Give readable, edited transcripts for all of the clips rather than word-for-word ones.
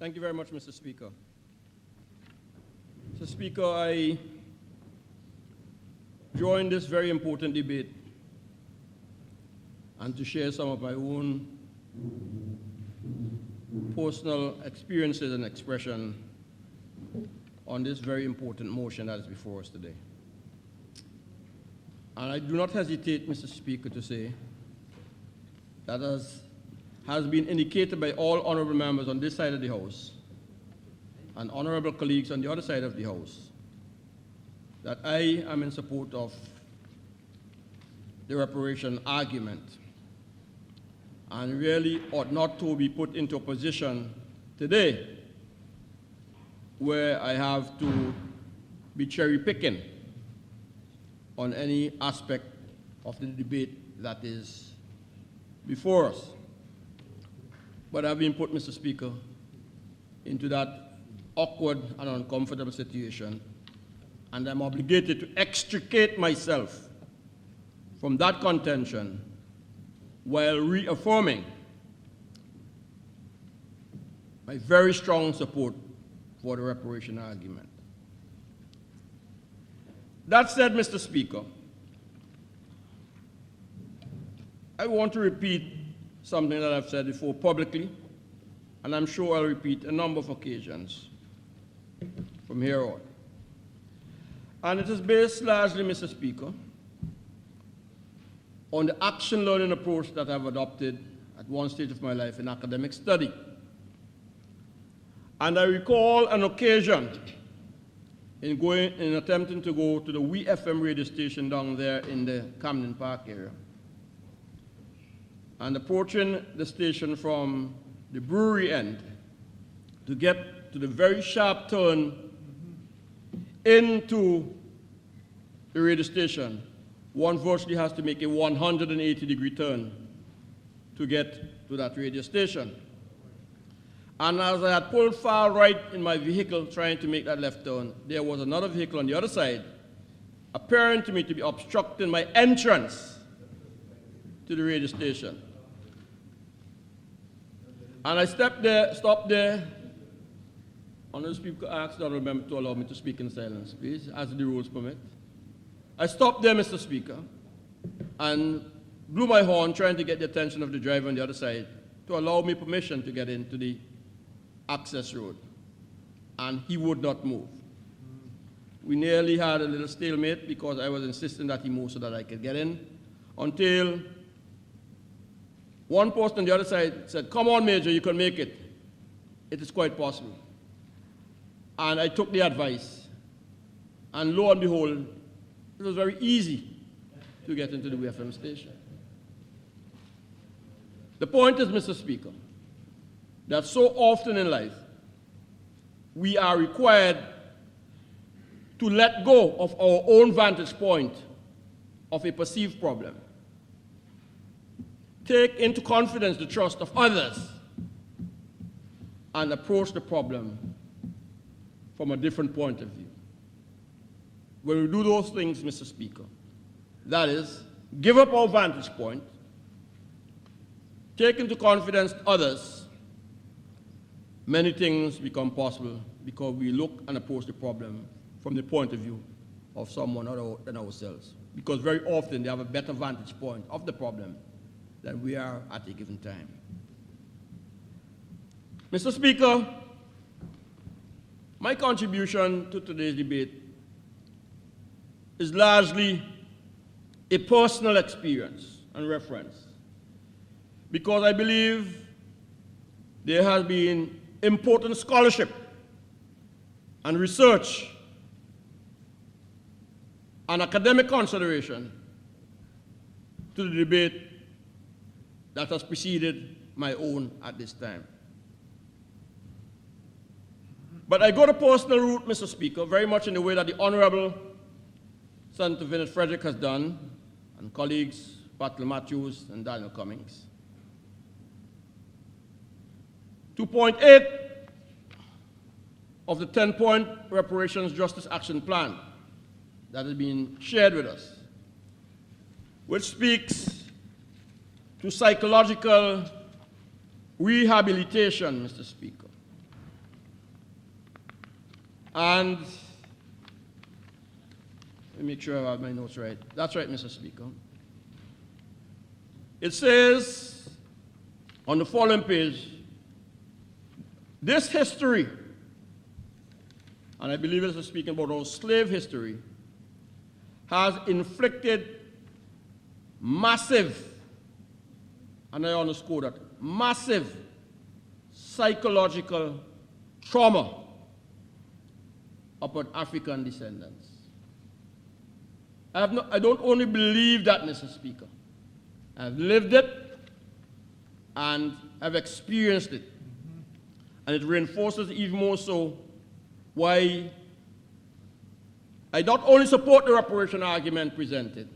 Thank you very much, Mr. Speaker. Mr. Speaker, I join this very important debate and to share some of my own personal experiences and expression on this very important motion that is before us today. And I do not hesitate, Mr. Speaker, to say that as has been indicated by all honorable members on this side of the House and honorable colleagues on the other side of the House, that I am in support of the reparation argument and really ought not to be put into a position today where I have to be cherry picking on any aspect of the debate that is before us. But I've been put, Mr. Speaker, into that awkward and uncomfortable situation, and I'm obligated to extricate myself from that contention while reaffirming my very strong support for the reparation argument. That said, Mr. Speaker, I want to repeat something that I've said before publicly, and I'm sure I'll repeat a number of occasions from here on. And it is based largely, Mr. Speaker, on the action-learning approach that I've adopted at one stage of my life in academic study. And I recall an occasion in attempting to go to the WeFM radio station down there in the Camden Park area, and approaching the station from the brewery end to get to the very sharp turn into the radio station, one virtually has to make a 180-degree turn to get to that radio station. And as I had pulled far right in my vehicle trying to make that left turn, there was another vehicle on the other side, appearing to me to be obstructing my entrance to the radio station. And I stopped there. Honorable Speaker asked the honorable member to allow me to speak in silence, please, as the rules permit. I stopped there, Mr. Speaker, and blew my horn trying to get the attention of the driver on the other side to allow me permission to get into the access road. And he would not move. We nearly had a little stalemate because I was insisting that he move so that I could get in, until one person on the other side said, "Come on, Major, you can make it. It is quite possible." And I took the advice. And lo and behold, it was very easy to get into the WFM station. The point is, Mr. Speaker, that so often in life, we are required to let go of our own vantage point of a perceived problem, take into confidence the trust of others, and approach the problem from a different point of view. When we do those things, Mr. Speaker, that is, give up our vantage point, take into confidence others, many things become possible because we look and approach the problem from the point of view of someone other than ourselves. Because very often they have a better vantage point of the problem than we are at a given time. Mr. Speaker, my contribution to today's debate is largely a personal experience and reference, because I believe there has been important scholarship and research and academic consideration to the debate that has preceded my own at this time. But I go the personal route, Mr. Speaker, very much in the way that the Honorable Senator Vincent Frederick has done, and colleagues Patel Matthews and Daniel Cummings. 2.8 of the 10-point Reparations Justice Action Plan that has been shared with us, which speaks to psychological rehabilitation, Mr. Speaker, And let me make sure I have my notes right. That's right, Mr. Speaker. It says on the following page, this history, and I believe it's speaking about our slave history, has inflicted massive, and I underscore that, massive psychological trauma upon African descendants. I don't only believe that, Mr. Speaker. I've lived it and I've experienced it. And it reinforces even more so why I not only support the reparation argument presented,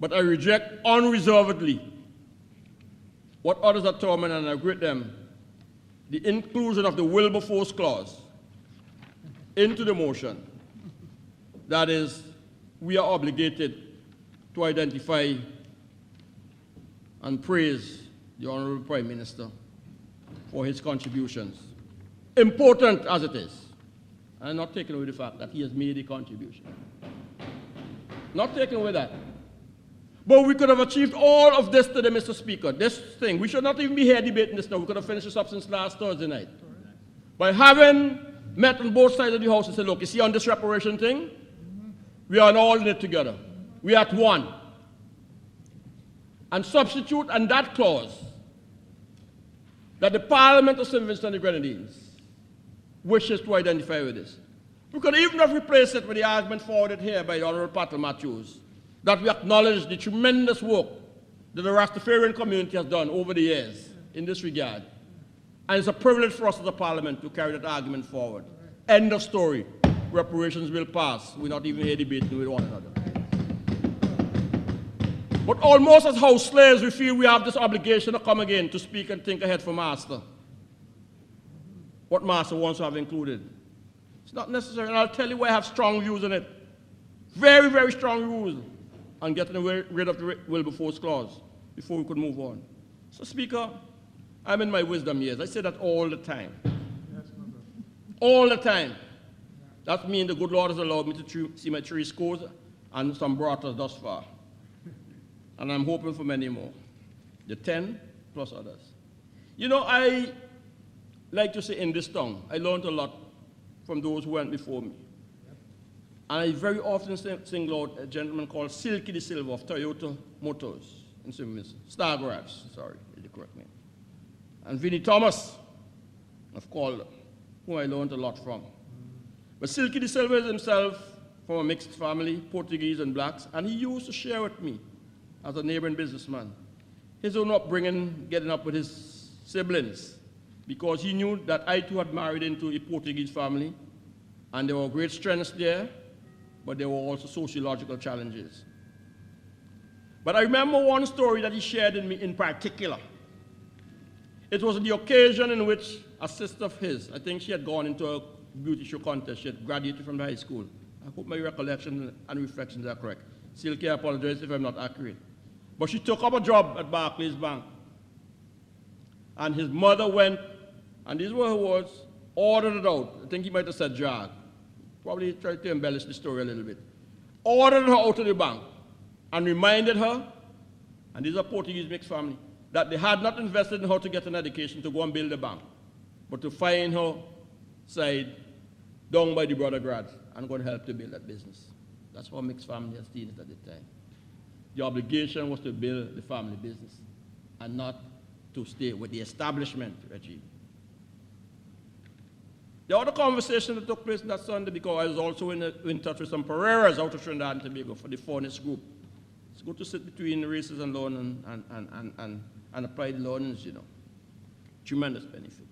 but I reject unreservedly what others are tormenting, and I agree with them, the inclusion of the Wilberforce clause into the motion. That is, we are obligated to identify and praise the Honorable Prime Minister for his contributions, important as it is. I'm not taking away the fact that he has made a contribution. Not taking away that. But we could have achieved all of this today, Mr. Speaker, this thing. We should not even be here debating this now. We could have finished this up since last Thursday night. By having met on both sides of the House and said, look, you see on this reparation thing, we are all in it together. We are at one. And substitute and that clause that the Parliament of St. Vincent and the Grenadines wishes to identify with this. We could even have replaced it with the argument forwarded here by the Honorable Patel Matthews, that we acknowledge the tremendous work that the Rastafarian community has done over the years in this regard. And it's a privilege for us as a Parliament to carry that argument forward. End of story. Reparations will pass. We're not even here debating with one another. But almost as house slaves, we feel we have this obligation to come again to speak and think ahead for Master. What Master wants to have included. It's not necessary, and I'll tell you why I have strong views on it. Very, very strong views on getting rid of the Wilberforce clause before we could move on. So, Speaker, I'm in my wisdom years. I say that all the time. All the time. That means the good Lord has allowed me to see my 3 scores and some brothers thus far. And I'm hoping for many more. The 10 plus others. You know, I like to say in this tongue, I learned a lot from those who went before me. And I very often single out a gentleman called Silky De Silva of Toyota Motors in St. Vincent. Star Garage, sorry, is the correct name. And Vinnie Thomas of Calder, who I learned a lot from. But Silky De Silva is himself from a mixed family, Portuguese and blacks, and he used to share with me as a neighboring businessman his own upbringing, getting up with his siblings, because he knew that I too had married into a Portuguese family, and there were great strengths there, but there were also sociological challenges. But I remember one story that he shared in me in particular. It was the occasion in which a sister of his, I think she had gone into a beauty show contest, she had graduated from the high school. I hope my recollection and reflections are correct. Silky, I apologize if I'm not accurate. But she took up a job at Barclays Bank. And his mother went, and these were her words, ordered it out. I think he might have said jag. Probably tried to embellish the story a little bit. Ordered her out of the bank and reminded her, and this is a Portuguese mixed family, that they had not invested in her to get an education to go and build a bank, but to find her side down by the brother grad and go and help to build that business. That's what mixed family has seen it at the time. The obligation was to build the family business and not to stay with the establishment regime. The other conversation that took place that Sunday, because I was also in touch with some Pereiras out of Trinidad and Tobago for the Furnace group. It's good to sit between races and learn and apply the learnings, you know. Tremendous benefit.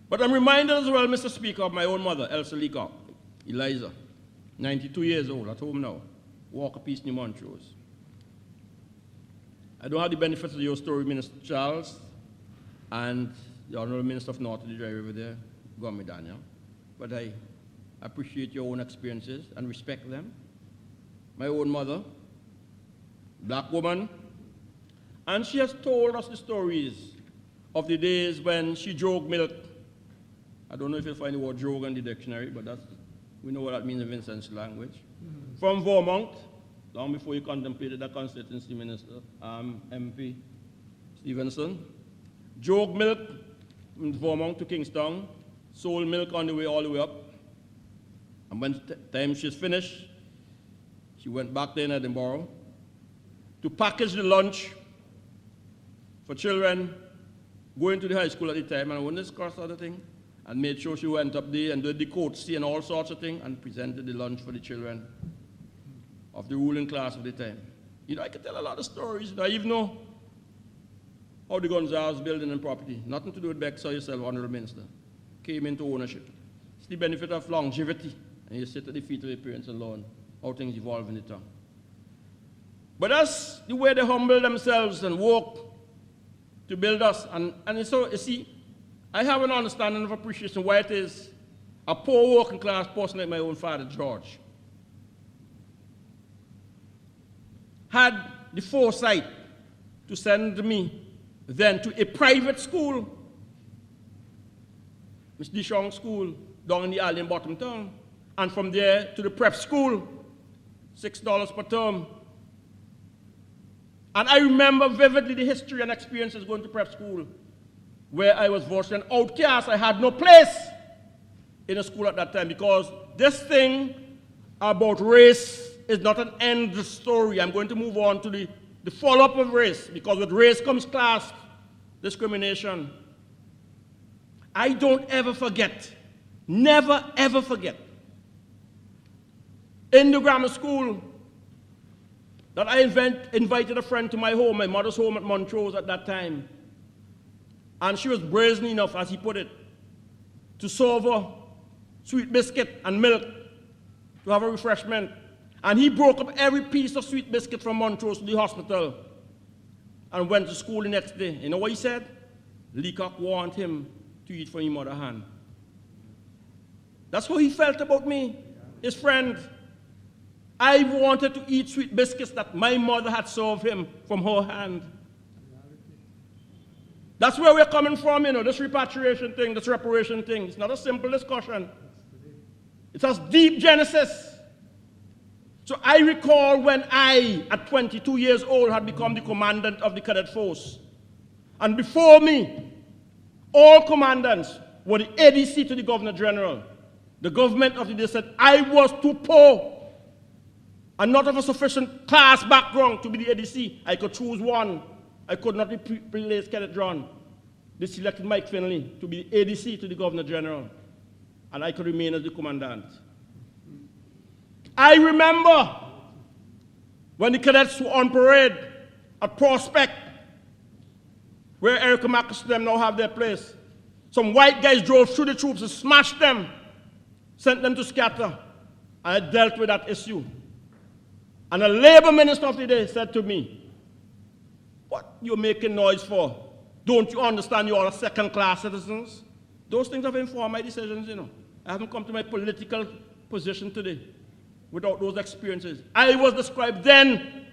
But I'm reminded as well, Mr. Speaker, of my own mother, Elsa Leacock, Eliza, 92 years old, at home now, Walker Peace, New Montrose. I don't have the benefits of your story, Minister Charles, and the Honorable Minister of North of the Dry River there, Gwami Daniel, but I appreciate your own experiences and respect them. My own mother, black woman, and she has told us the stories of the days when she drove milk I don't know if you'll find the word joke in the dictionary, but we know what that means in Vincent's language. From Vermont, long before he contemplated the constituency minister, MP Stevenson. Joke milk from Vermont to Kingston, sold milk on the way all the way up. And when time she's finished, she went back there in Edinburgh to package the lunch for children going to the high school at the time, and I wouldn't discuss other things, and made sure she went up there and did the courtesy and all sorts of things, and presented the lunch for the children of the ruling class of the time. You know, I could tell a lot of stories. You know, I even know how the Gonslaves building and property, nothing to do with Bexar yourself, Honorable Minister, came into ownership. It's the benefit of longevity, and you sit at the feet of your parents and learn how things evolve in the town. But that's the way they humble themselves and work to build us. And so, you see, I have an understanding of appreciation why it is a poor working class person like my own father, George, had the foresight to send me then to a private school, Miss Dishong School, down in the Alien Bottom Town, and from there to the prep school, $6 per term. And I remember vividly the history and experiences going to prep school, where I was virtually an outcast. I had no place in a school at that time, because this thing about race is not an end story. I'm going to move on to the follow-up of race, because with race comes class discrimination. I don't ever forget, never ever forget, in the grammar school, that I invited a friend to my home, my mother's home at Montrose at that time. And she was brazen enough, as he put it, to serve her sweet biscuit and milk to have a refreshment. And he broke up every piece of sweet biscuit from Montrose to the hospital and went to school the next day. You know what he said? Leacock wanted him to eat from his mother's hand. That's how he felt about me, his friend. I wanted to eat sweet biscuits that my mother had served him from her hand. That's where we're coming from, you know, this repatriation thing, this reparation thing. It's not a simple discussion. It has deep genesis. So I recall when I, at 22 years old, had become the commandant of the cadet force. And before me, all commandants were the ADC to the Governor General. The government of the day said I was too poor and not of a sufficient class background to be the ADC. I could choose one. I could not replace Cadet John. They selected Mike Finley to be the ADC to the Governor General, and I could remain as the commandant. I remember when the cadets were on parade at Prospect, where Erica Marcus and them now have their place. Some white guys drove through the troops and smashed them, sent them to scatter, and I dealt with that issue. And a labor minister of the day said to me, "What you making noise for? Don't you understand you are second-class citizens?" Those things have informed my decisions, you know. I haven't come to my political position today without those experiences. I was described then,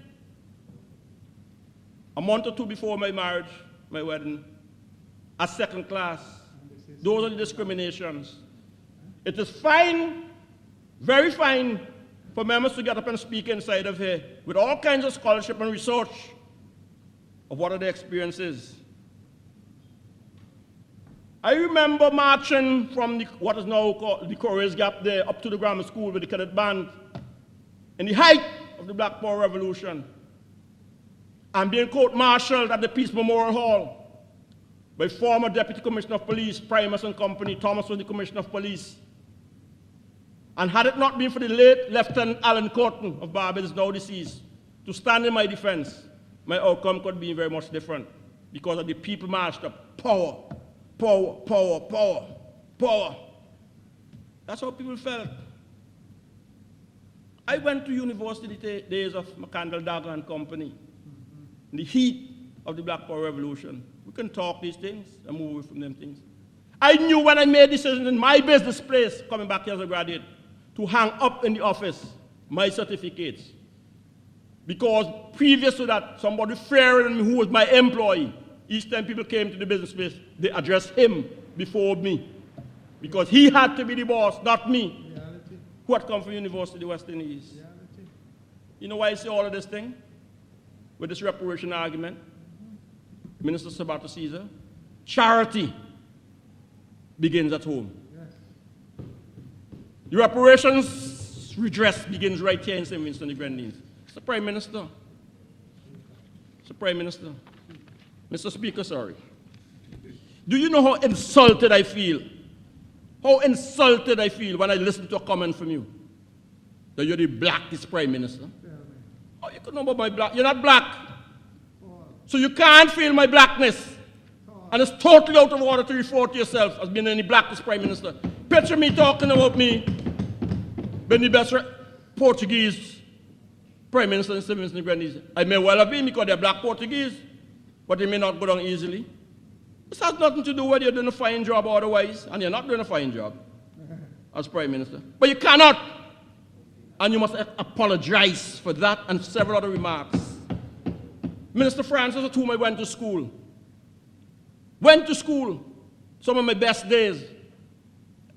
a month or two before my marriage, my wedding, as second class. Those are the discriminations. It is fine, very fine, for members to get up and speak inside of here with all kinds of scholarship and research of what are their experiences. I remember marching from what is now called the Courier's Gap there up to the grammar school with the cadet band in the height of the Black Power Revolution, and being court-martialed at the Peace Memorial Hall by former Deputy Commissioner of Police, Primus and Company. Thomas was the Commissioner of Police. And had it not been for the late Lieutenant Alan Corton of Barbados, now deceased, to stand in my defense, my outcome could be very much different, because of the people marched up. Power, power, power, power, power. That's how people felt. I went to university the days of McCandle Dagger and Company, in the heat of the Black Power Revolution. We can talk these things and move away from them things. I knew when I made decisions in my business place, coming back here as a graduate, to hang up in the office my certificates. Because previous to that, somebody fairer than me who was my employee, each time people came to the business place, they addressed him before me. Because he had to be the boss, not me, who had come from University of the West Indies. You know why I say all of this thing? With this reparation argument? Minister Sabato Caesar, charity begins at home. The reparations redress begins right here in St. Vincent and the Grenadines. Mr. Prime Minister. Mr. Prime Minister. Mr. Speaker, sorry. Do you know how insulted I feel? How insulted I feel when I listen to a comment from you that you're the blackest Prime Minister. Oh, you could know about my black. You're not black. So you can't feel my blackness. And it's totally out of order to refer to yourself as being any blackest Prime Minister. Picture me talking about me being the best Portuguese Prime Minister in St. Vincent and the Grenadines. I may well have been because they're black Portuguese, but they may not go down easily. This has nothing to do whether you're doing a fine job or otherwise, and you're not doing a fine job as Prime Minister. But you cannot, and you must apologize for that and several other remarks. Minister Francis, with whom I went to school, some of my best days.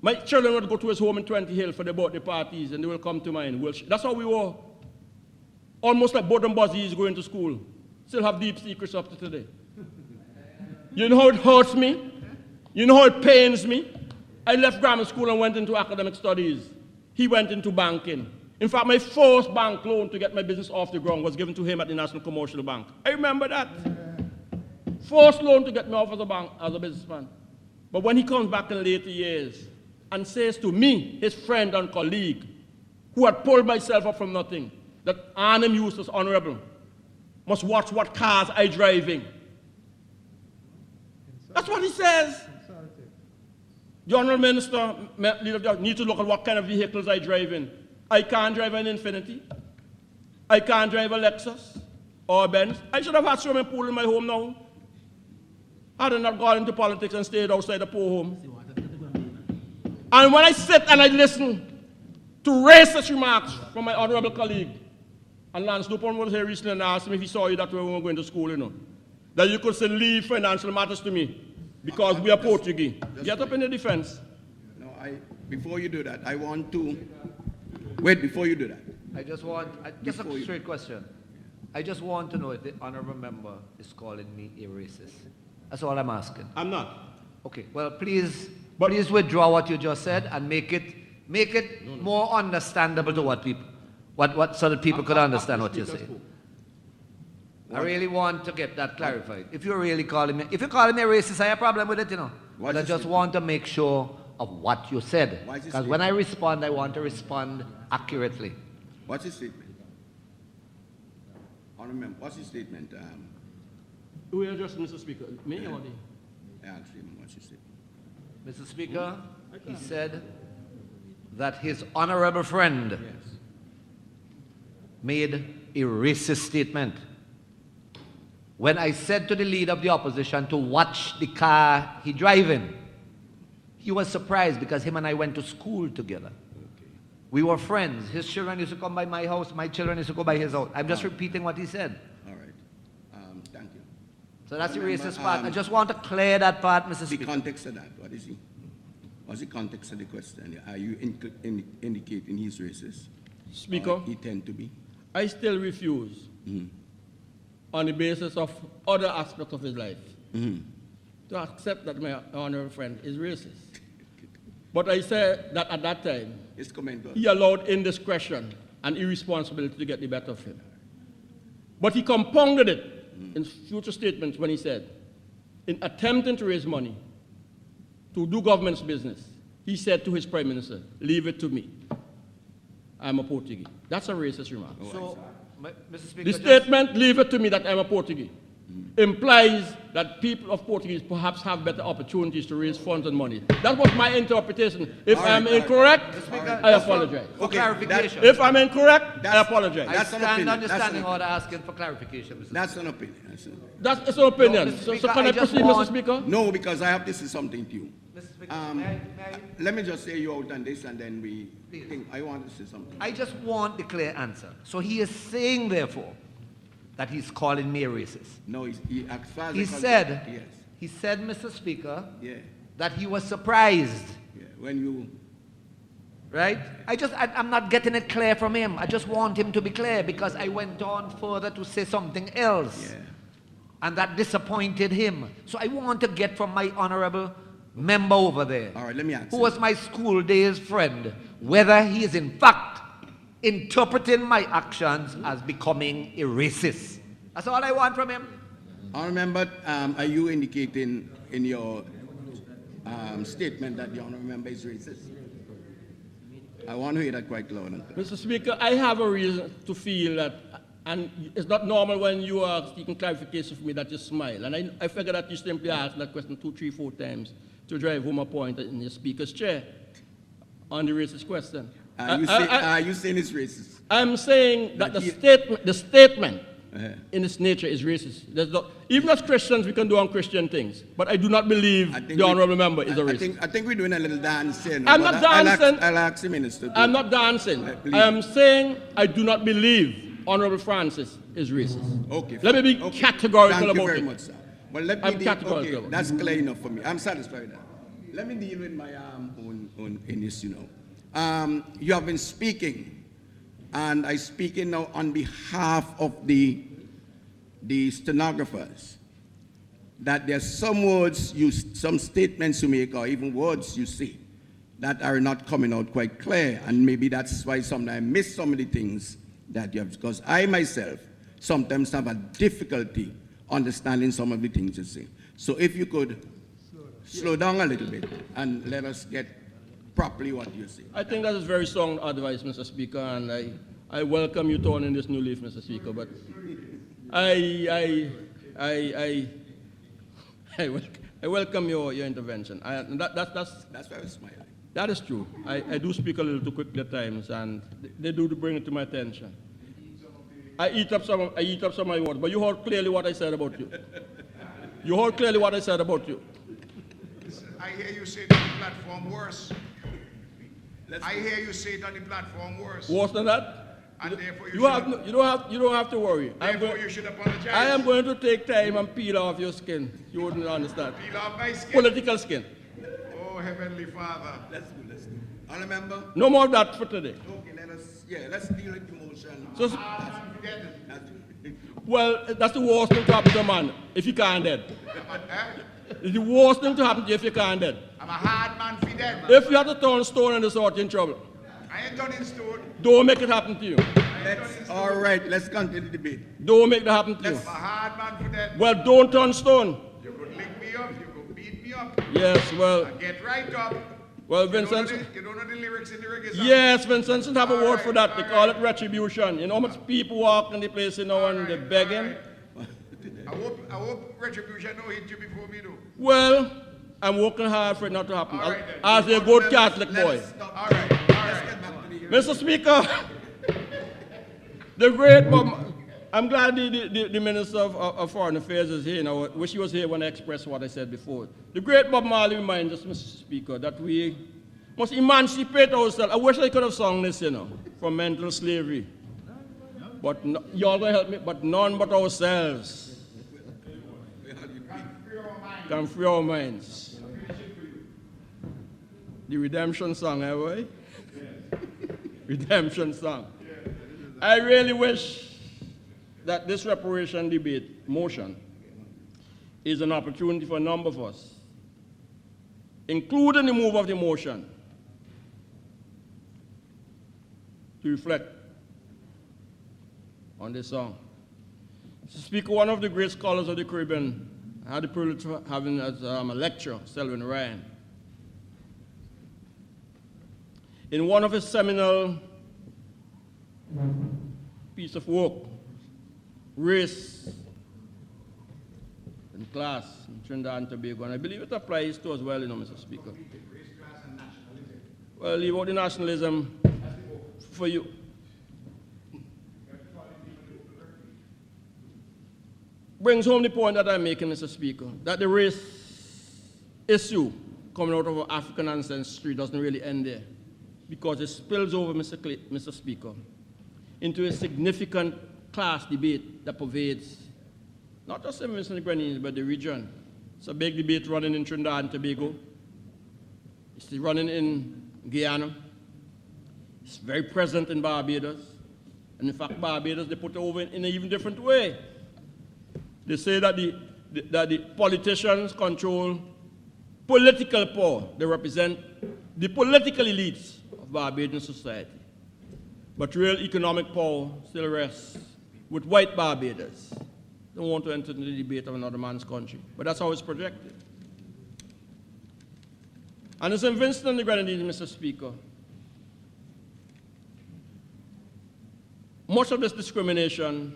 My children would go to his home in 20 Hill for their birthday parties, and they will come to mine. That's how we were. Almost like Bottom Buzzies going to school. Still have deep secrets up to today. You know how it hurts me? You know how it pains me? I left grammar school and went into academic studies. He went into banking. In fact, my first bank loan to get my business off the ground was given to him at the National Commercial Bank. I remember that. First loan to get me off as a bank, as a businessman. But when he comes back in later years and says to me, his friend and colleague, who had pulled myself up from nothing, that Arnhem Eustace, Honorable, must watch what cars I driving. That's what he says. The Honorable Minister needs to look at what kind of vehicles I drive in. I can't drive an Infiniti. I can't drive a Lexus or a Benz. I should have had swimming pool in my home now. Had I not gone into politics and stayed outside the poor home. And when I sit and I listen to racist remarks from my honorable colleague, and Lance Dupont was here recently and asked me if he saw you that way when we were going to school, you know, that you could say leave financial matters to me because we are Portuguese. Get up in the defense. No, before you do that, I want to, wait, before you do that. Just a straight question. I just want to know if the honorable member is calling me a racist. That's all I'm asking. I'm not. Okay, well, please withdraw what you just said and make it more understandable to so that people could understand what you're saying. I really want to get that clarified. If you're calling me a racist, I have a problem with it, you know. But I just want to make sure of what you said. Because when I respond, I want to respond accurately. What's his statement? Honorable, what's his statement? We are just Mr. Speaker. Me or the? I asked him what's his statement. Mr. Speaker, he said that his honorable friend made a racist statement. When I said to the leader of the opposition to watch the car he driving, he was surprised because him and I went to school together. Okay. We were friends. His children used to come by my house. My children used to go by his house. I'm just repeating what he said. All right. Thank you. So that's the racist part. I just want to clear that part, Mr. Speaker. The context of that, what is he? What's the context of the question? Are you indicating he's racist? Speaker, he tend to be? I still refuse, on the basis of other aspects of his life, to accept that my honorable friend is racist. But I said that at that time, he allowed indiscretion and irresponsibility to get the better of him. But he compounded it in future statements when he said, in attempting to raise money to do government's business, he said to his Prime Minister, leave it to me. I'm a Portuguese. That's a racist remark. So, Mr. Speaker, the statement, leave it to me that I'm a Portuguese, implies that people of Portuguese perhaps have better opportunities to raise funds and money. That was my interpretation. If I'm incorrect, I apologize. For clarification. If I'm incorrect, I apologize. I stand on the standing order asking for clarification, Mr. That's an opinion. That's an opinion. No, so can I proceed, Mr. Speaker? No, because I have to say something to you. Mr. Speaker, may I? Let me just say you out on this and then we think. I want to say something. I just want the clear answer. So he is saying, therefore, that he's calling me a racist. No, he said, yes. he said, Mr. Speaker, Yeah. that he was surprised when you... Right? I'm not getting it clear from him. I just want him to be clear because I went on further to say something else. Yeah. And that disappointed him. So I want to get from my honorable member over there, All right, let me ask who you. was my school days friend, whether he is in fact interpreting my actions as becoming a racist. That's all I want from him. Honourable Member, are you indicating in your statement that the Honourable Member is racist? I want to hear that quite loud and clear. Mr. Speaker, I have a reason to feel that, and it's not normal when you are seeking clarification from me that you smile. And I figure that you simply asked that question 2, 3, 4 times to drive home a point in your speaker's chair on the racist question. Are you saying it's racist? I'm saying that But the statement in its nature is racist. Even as Christians, we can do unchristian things. But I do not believe the honourable member is a racist. I think we're doing a little dance here. I'm not dancing. I'll ask the minister. I'm not dancing. Please. I'm saying I do not believe Honourable Francis is racist. Okay. Let me be categorical Thank you about very it. much, sir. Well, let me I'm categorical. Okay, that's clear enough for me. I'm satisfied with that. Let me deal with my own in this, you know. You have been speaking, and I'm speaking now on behalf of the stenographers, that there's some words, some statements you make, or even words you say, that are not coming out quite clear, and maybe that's why sometimes I miss some of the things that you have, because I myself sometimes have a difficulty understanding some of the things you say. So if you could slow down a little bit and let us get properly what you say. I think that is very sound advice, Mr. Speaker, and I welcome you turning this new leaf, Mr. Speaker, but I welcome your intervention. That's why I was smiling. That is true. I do speak a little too quickly at times, and they do bring it to my attention. I eat up some of my words, but you heard clearly what I said about you. You heard clearly what I said about you. I hear you say it on the platform worse. I hear you say it on the platform worse. Worse than that? And therefore you don't have to worry. Therefore you should apologize. I am going to take time and peel off your skin. You wouldn't understand. Peel off my skin. Political skin. Oh, Heavenly Father. Let's do. Honourable Member? No more of that for today. Okay, let's deal with emotion. So, well, that's the worst thing to happen to a man if you can't dead. It's the worst thing to happen to you if you can't dead. I'm a hard man for dead, man. If you have to turn stone in the sort, you're in trouble. I ain't turning stone. Don't make it happen to you. All right, let's continue the debate. Don't make that happen to you. I'm a hard man for dead. Well, don't turn stone. You could lick me up, you could beat me up. Yes, well, And get right up. well, Vincent. You don't know the lyrics in the reggae song? Yes, Vincent should have a All word right, for that. all They call right. it retribution. You know how much people walk in the place, you know, and they're begging? I hope retribution don't hit you before me do. Well, I'm working hard for it not to happen. All right, then. As a good Catholic boy. All right, all right. Mr. Speaker, the great Bob, I'm glad the Minister of Foreign Affairs is here now. I wish he was here when I expressed what I said before. The great Bob Marley reminds us, Mr. Speaker, that we must emancipate ourselves. I wish I could have sung this, you know, from mental slavery. But no, y'all gonna help me, but none but ourselves can free our minds. The redemption song, eh, boy? Redemption song. I really wish that this reparation debate motion is an opportunity for a number of us, including the move of the motion, to reflect on this song. Mr. Speaker, one of the great scholars of the Caribbean, I had the privilege of having as a lecturer, Selwyn Ryan. In one of his seminal piece of work, Race in Class in Trinidad and Tobago, and I believe it applies to as well, you know, Mr. Speaker. Race, class, and nationalism. Well, leave out the nationalism for you. Brings home the point that I'm making, Mr. Speaker, that the race issue coming out of our African ancestry doesn't really end there, because it spills over, Mr. Speaker, into a significant class debate that pervades not just the Vincent and the Grenadines, but the region. It's a big debate running in Trinidad and Tobago. It's running in Guyana. It's very present in Barbados. And in fact, Barbados, they put it over in an even different way. They say that the politicians control political power. They represent the political elites of Barbadian society. But real economic power still rests with white Barbados. Don't want to enter into the debate of another man's country. But that's how it's projected. And in St. Vincent and the Grenadines, Mr. Speaker, much of this discrimination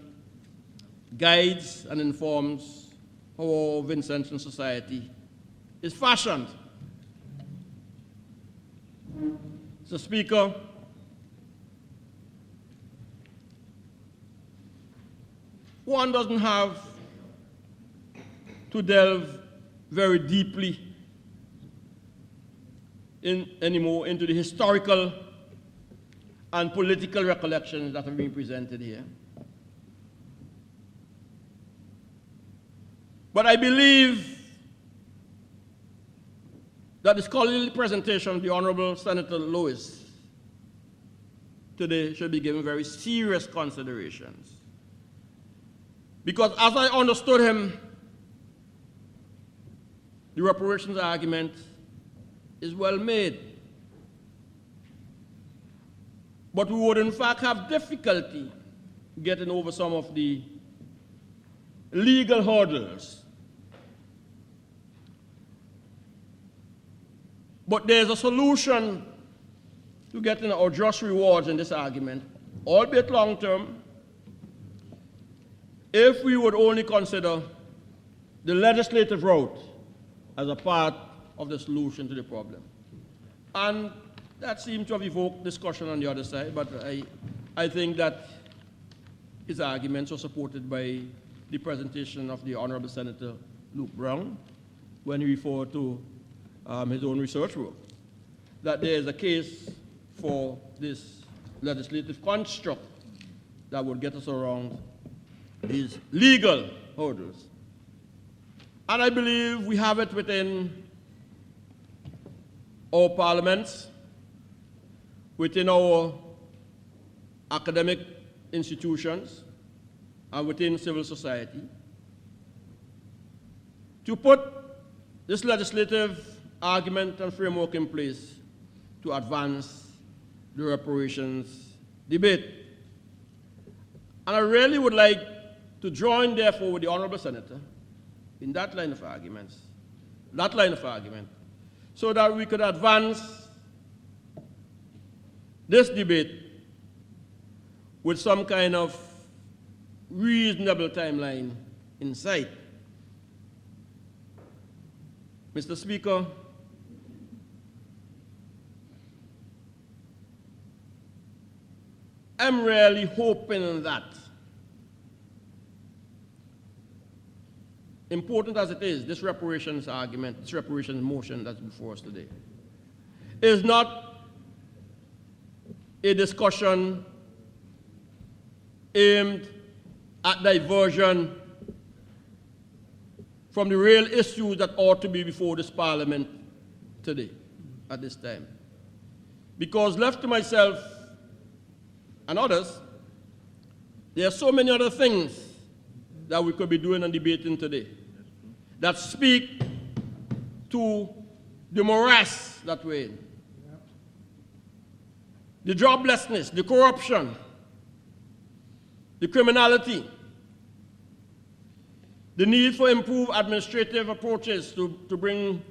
guides and informs how our Vincentian society is fashioned. Mr. Speaker, one doesn't have to delve very deeply anymore into the historical and political recollections that have been presented here. But I believe that the scholarly presentation of the Honorable Senator Lewis today should be given very serious considerations. Because as I understood him, the reparations argument is well made. But we would in fact have difficulty getting over some of the legal hurdles. But there's a solution to getting our just rewards in this argument, albeit long term, if we would only consider the legislative route as a part of the solution to the problem. And that seemed to have evoked discussion on the other side, but I think that his arguments were supported by the presentation of the Honorable Senator Luke Brown when he referred to his own research work, that there is a case for this legislative construct that would get us around these legal hurdles. And I believe we have it within our parliaments, within our academic institutions, and within civil society, to put this legislative argument and framework in place to advance the reparations debate. And I really would like to join, therefore, with the Honorable Senator in that line of argument, so that we could advance this debate with some kind of reasonable timeline in sight. Mr. Speaker, I'm really hoping that, important as it is, this reparations argument, this reparations motion that's before us today, is not a discussion aimed at diversion from the real issues that ought to be before this Parliament today, at this time. Because left to myself and others, there are so many other things that we could be doing and debating today that speak to the morass that we're in. The joblessness, the corruption, the criminality, the need for improved administrative approaches to bring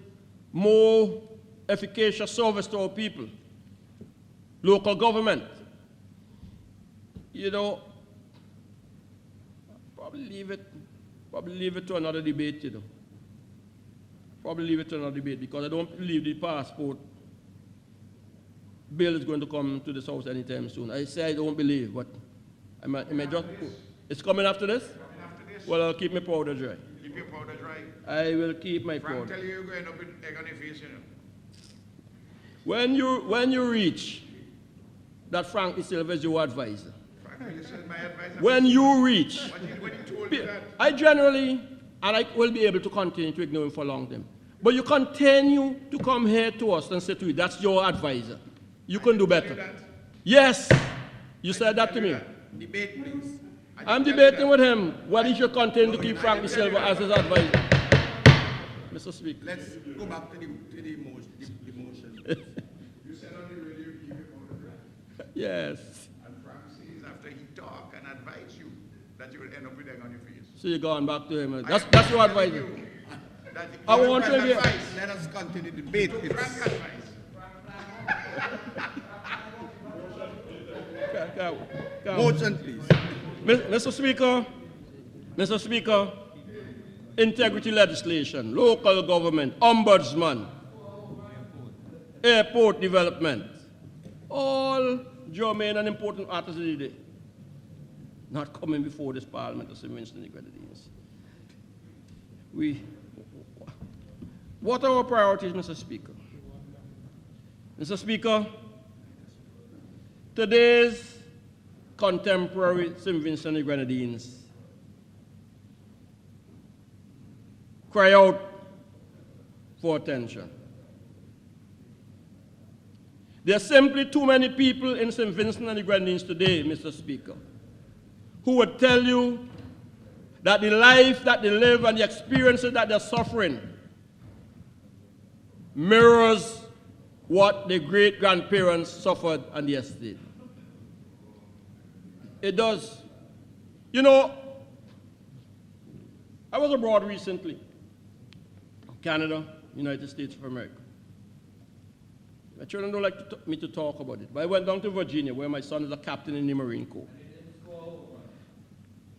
more efficacious service to our people, local government. You know, probably leave it to another debate, you know. Probably leave it to another debate, because I don't believe the passport bill is going to come to this house anytime soon. I say I don't believe, but I might just... It's coming after this? Coming after this? Well, I'll keep my powder dry. Keep your powder dry. I will keep my Frank powder. tell you you're going up with egg on your face, you know. When you reach that Frank Silva is your advisor, Frank, this is my advice. when you reach, When he told you that, I generally, and I will be able to continue to ignore him for a long time, But you continue to come here to us and say to you, that's your advisor. You can do better. Yes, you said that to me. Debate, please. I'm debating with him whether he should continue to keep Frank Silva as his advisor. Mr. Speaker. Let's go back to the motion. You said on the radio you keep him on the ground. Yes. And Frank says after he talk and advise you that you will end up with egg on your face. So you're going back to him. That's your advisor. I want to hear. Let us continue the debate. Frank advice. Motion, please. Mr. Speaker, integrity legislation, local government, ombudsman, airport development, all germane and important matters of the day, not coming before this Parliament of St. Vincent and the Grenadines. What are our priorities, Mr. Speaker? Mr. Speaker, today's contemporary St. Vincent and the Grenadines cry out for attention. There are simply too many people in St. Vincent and the Grenadines today, Mr. Speaker, who would tell you that the life that they live and the experiences that they're suffering mirrors what their great-grandparents suffered on the estate. It does. You know, I was abroad recently, Canada, United States of America. My children don't like me to talk about it, but I went down to Virginia, where my son is a captain in the Marine Corps.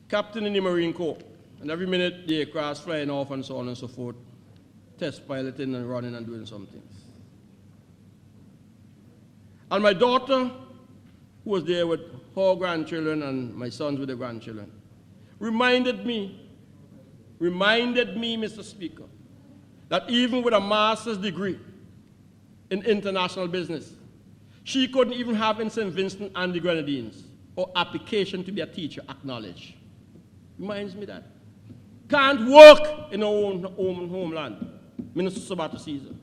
Captain in the Marine Corps, and every minute the aircraft's flying off and so on and so forth, test piloting and running and doing some things. And my daughter, who was there with her grandchildren and my sons with their grandchildren, reminded me, Mr. Speaker, that even with a master's degree in international business, she couldn't even have in St. Vincent and the Grenadines or application to be a teacher acknowledged. Reminds me that. Can't work in our own homeland. Minister Sabato Caesar.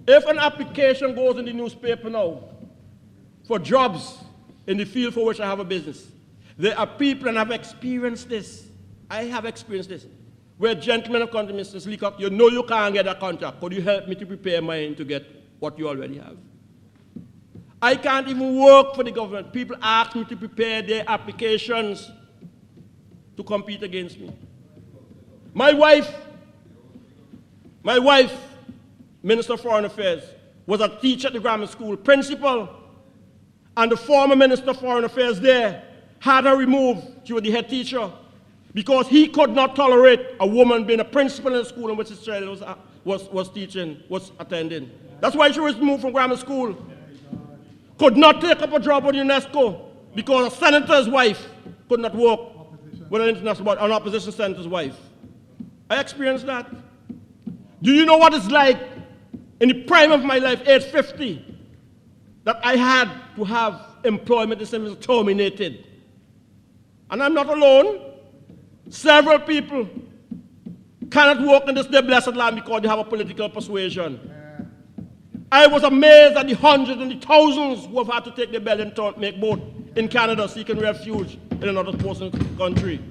If an application goes in the newspaper now for jobs in the field for which I have a business, there are people, and I've experienced this, I have experienced this, where gentlemen have come to Mr. Leacock, you know you can't get a contract. Could you help me to prepare mine to get what you already have? I can't even work for the government. People ask me to prepare their applications to compete against me. My wife, Minister of Foreign Affairs, was a teacher at the grammar school, principal, and the former Minister of Foreign Affairs there had her removed. She was the head teacher because he could not tolerate a woman being a principal in a school in which his child was attending. That's why she was removed from grammar school. Could not take up a job with UNESCO because a senator's wife could not work with an opposition senator's wife. I experienced that. Do you know what it's like in the prime of my life, age 50, that I had to have employment in terminated? And I'm not alone. Several people cannot work in this their blessed land because they have a political persuasion. I was amazed at the hundreds and the thousands who have had to take their belly and make boat in Canada seeking refuge in another person's country.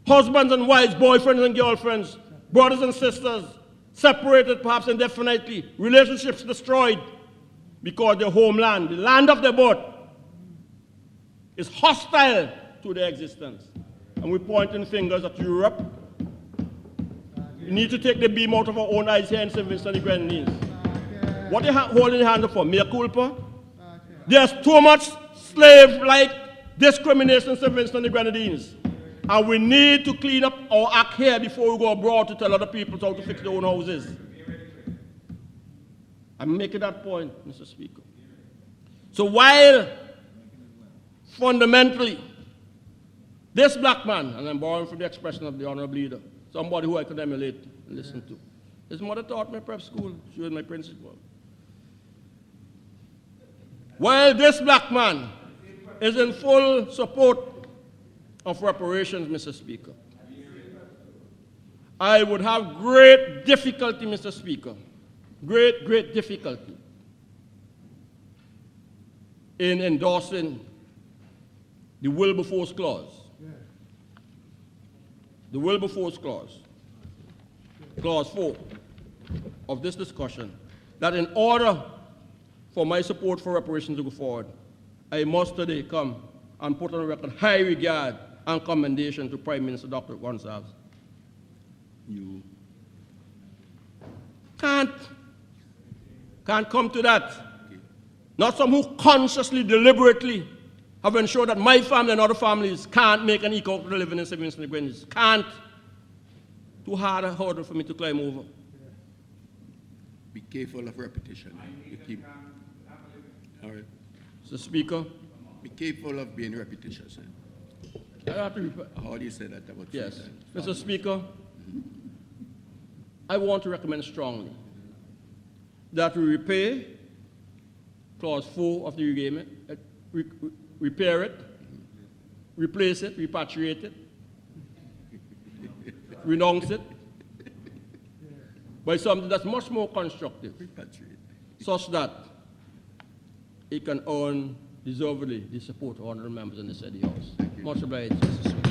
Husbands and wives, boyfriends and girlfriends, brothers and sisters, separated perhaps indefinitely, relationships destroyed because their homeland, the land of their birth, is hostile to their existence. And we're pointing fingers at Europe. We need to take the beam out of our own eyes here in St. Vincent and the Grenadines. What are you holding your hands up for? Mea culpa? There's too much slave-like discrimination in St. Vincent and the Grenadines. And we need to clean up our act here before we go abroad to tell other people how to fix their own houses. I'm making that point, Mr. Speaker. So while fundamentally, this black man, and I'm borrowing from the expression of the honorable leader, somebody who I could emulate and listen to. His mother taught me prep school. She was my principal. While this black man is in full support of reparations, Mr. Speaker, I would have great difficulty, Mr. Speaker, great difficulty in endorsing the Wilberforce clause. The Wilberforce clause, clause 4 of this discussion, that in order for my support for reparations to go forward, I must today come and put on record high regard and commendation to Prime Minister Dr. Gonslaves. You Can't come to that. Not some who consciously, deliberately have ensured that my family and other families can't make an equal living in St. Vincent and the Grenadines. Can't. Too hard a hurdle for me to climb over. be careful of repetition. You keep. All right. Mr. Speaker, Be careful of being repetitious. I have to How do you say that about yes. three times? Mr. Speaker, I want to recommend strongly that we repay clause 4 of the agreement, repair it, replace it, repatriate it, renounce it, by something that's much more constructive, Repatriate. such that it can earn deservedly the support of honorable members in the city house. Much obliged, Mr. Speaker.